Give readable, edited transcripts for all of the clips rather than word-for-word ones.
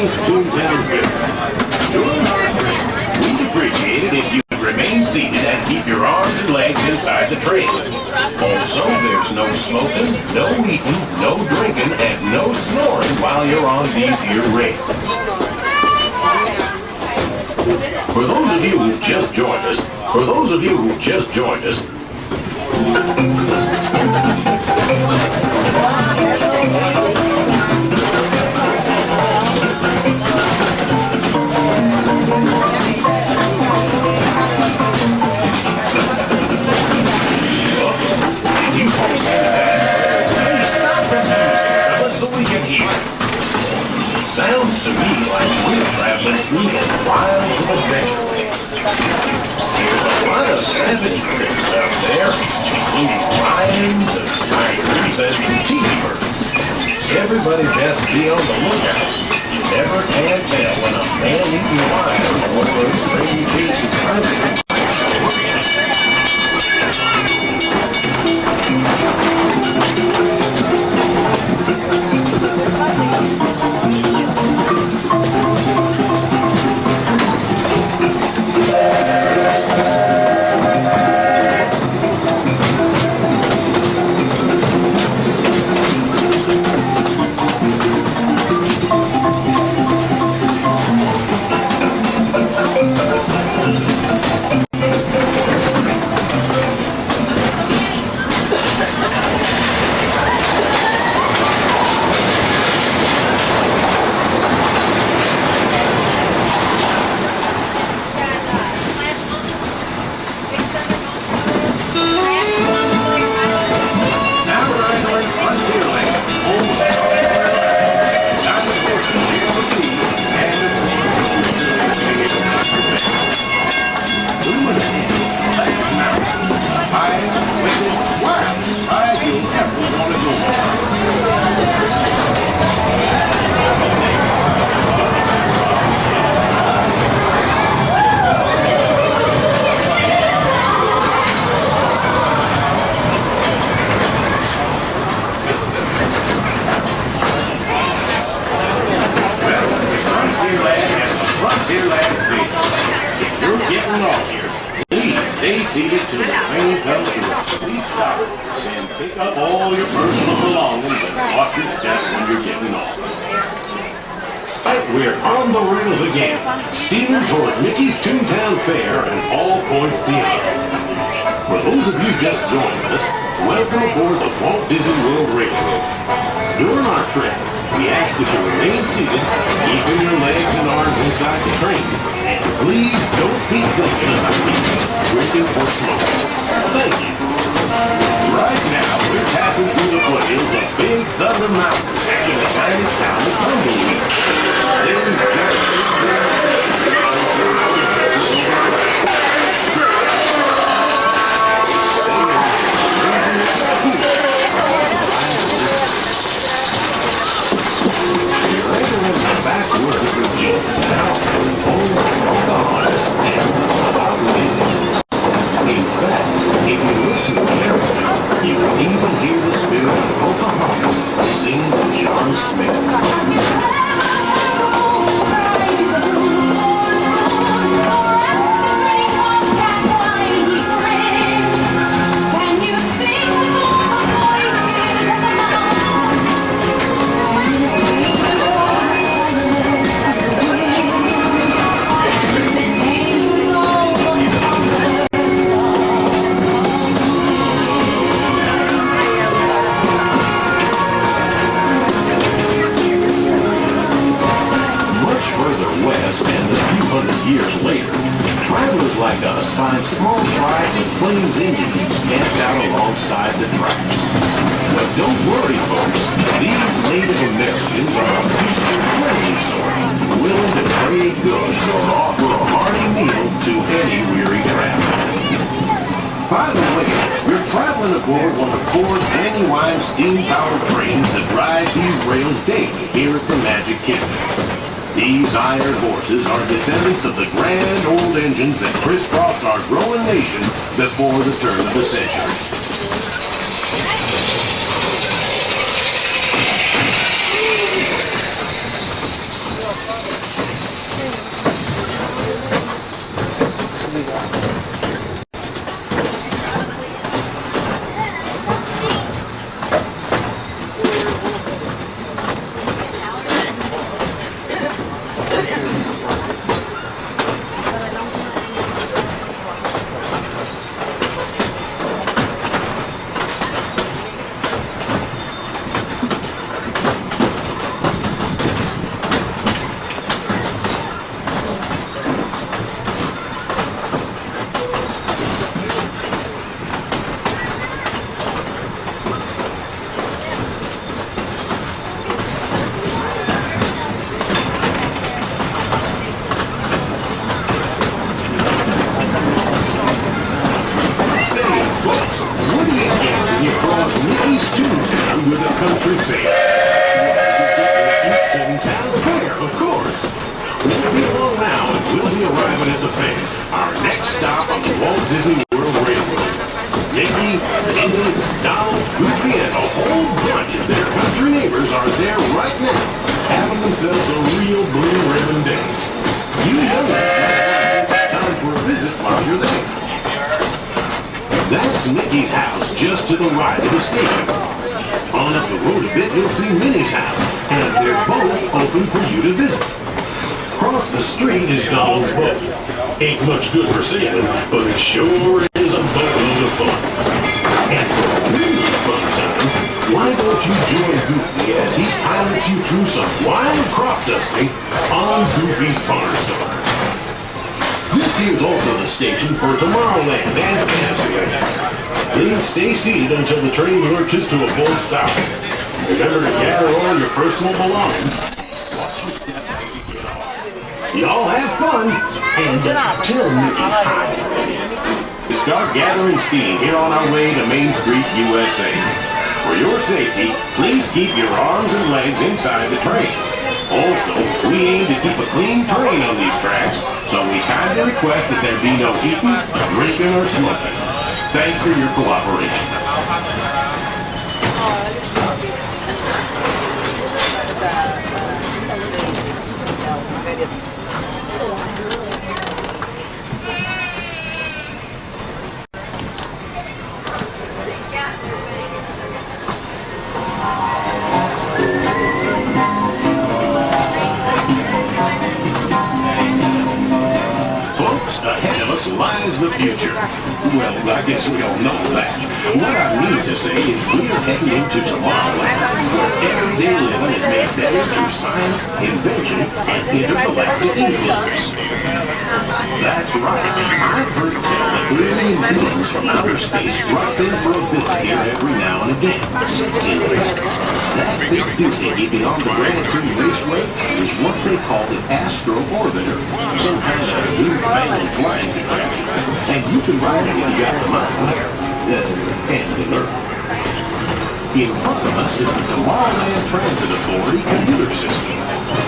famous Toontown Fair. During our trip, we'd appreciate it if you remain seated and keep your arms and legs inside the train. Also, there's no smoking, no eating, no drinking, and no snoring while you're on these here rails. For those of you who've just joined us, so we can hear. Sounds to me like we're traveling through the wilds of adventure. There's a lot of savage critters out there, including lions and tigers and T-birds. Everybody best be on the lookout. You never can tell when a man-eating lion or a crazy chasing tigers might show up. Stay seated till the train comes to a complete stop and pick up all your personal belongings and watch your step when you're getting off. Right, we're on the rails again, steaming toward Mickey's Toontown Fair and all points beyond. For those of you just joining us, welcome aboard the Walt Disney World Railroad. During our trip, we ask that you remain seated, keeping your legs and arms inside the train. And please don't be thinking about eating, drinking, or smoking. Thank you. Right now, we're passing through the foothills of Big Thunder Mountain in the tiny town of Tumbleweed. There's backwoods of Virginia now, home of Pocahontas and Indians. In fact, if you listen carefully, you can even hear the spirit of Pocahontas sing to John Smith. Years later, travelers like us find small tribes of Plains Indians camped out alongside the tracks. But don't worry, folks. These Native Americans are a peaceful, friendly sort, willing to trade goods or offer a hearty meal to any weary traveler. By the way, we're traveling aboard one of four genuine steam-powered trains that ride these rails daily here at the Magic Kingdom. These iron horses are descendants of the grand old engines that crisscrossed our growing nation before the turn of the century. Walt Disney World Railroad. Mickey, Minnie, Donald, Goofy, and a whole bunch of their country neighbors are there right now, having themselves a real blue ribbon day. You know it's time for a visit while you're there. That's Mickey's house just to the right of the station. On up the road a bit, you'll see Minnie's house, and they're both open for you to visit. Across the street is Donald's boat. Ain't much good for sailing, but it sure is a boatload of fun. And for a really fun time, why don't you join Goofy as he pilots you through some wild crop dusting on Goofy's Barnstorm. This here's also the station for Tomorrowland and Fantasyland. Please stay seated until the train lurches to a full stop. Remember to gather all your personal belongings. Y'all have fun, and tell Mickey hi. We start gathering steam here on our way to Main Street, USA. For your safety, please keep your arms and legs inside the train. Also, we aim to keep a clean train on these tracks, so we kindly request that there be no eating, drinking, or smoking. Thanks for your cooperation. Ahead of us lies the future. Well, I guess we all know that. What I mean to say is we're heading into Tomorrowland, where everyday living is made better through science, invention, and intergalactic influence. That's right. I've heard tell that alien beings from outer space drop in for a visit here every now and again. In fact, that big doohickey beyond the Grand Prix Raceway is what they call the Astro Orbiter, some kind of newfangled flying contraption, and you can ride it if you got the mind and the nerve. In front of us is the Tomorrowland Transit Authority commuter system.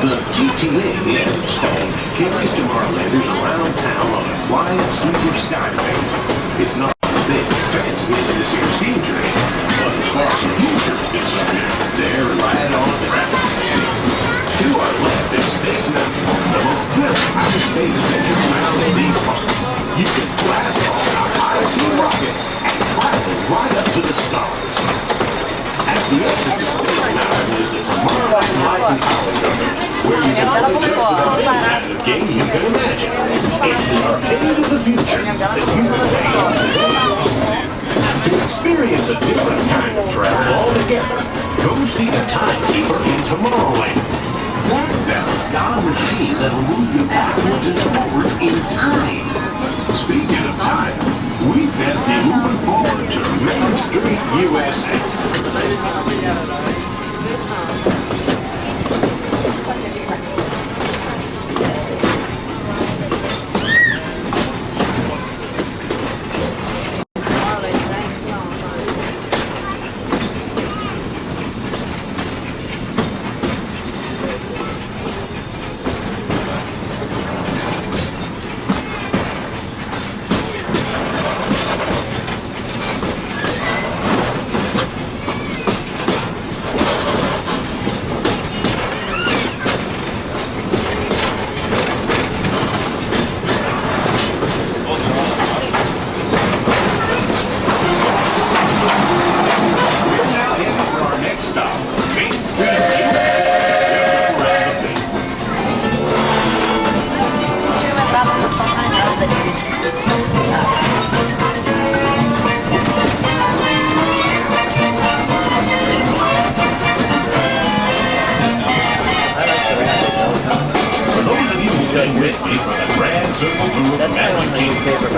The TTA, as it's called, carries Tomorrowlanders around town on a quiet super skyway. It's not big, fancy as this here steam train, but as far as the future is concerned, they're right on track. To our left is Space Mountain, the most thrilling outer space adventure around in these parts. You can blast off a high-speed rocket and travel right up to the stars. At the exit to Space Mountain is the Tomorrowland Light and Power Company, where you can play just about any kind of game you can imagine. It's the arcade of the future that you can play. To experience a different kind of travel altogether, go see the Timekeeper in Tomorrowland. That fellow's got a machine that'll move you backwards and forwards in time. Speaking of time, we best be moving forward to Main Street, USA.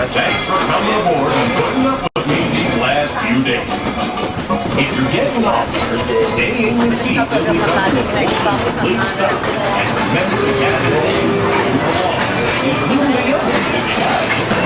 Thanks for coming aboard and putting up with me these last few days. If you're getting off here, stay in your seat till we come to a complete stop. And remember to gather all your belongings, including the others if you got it.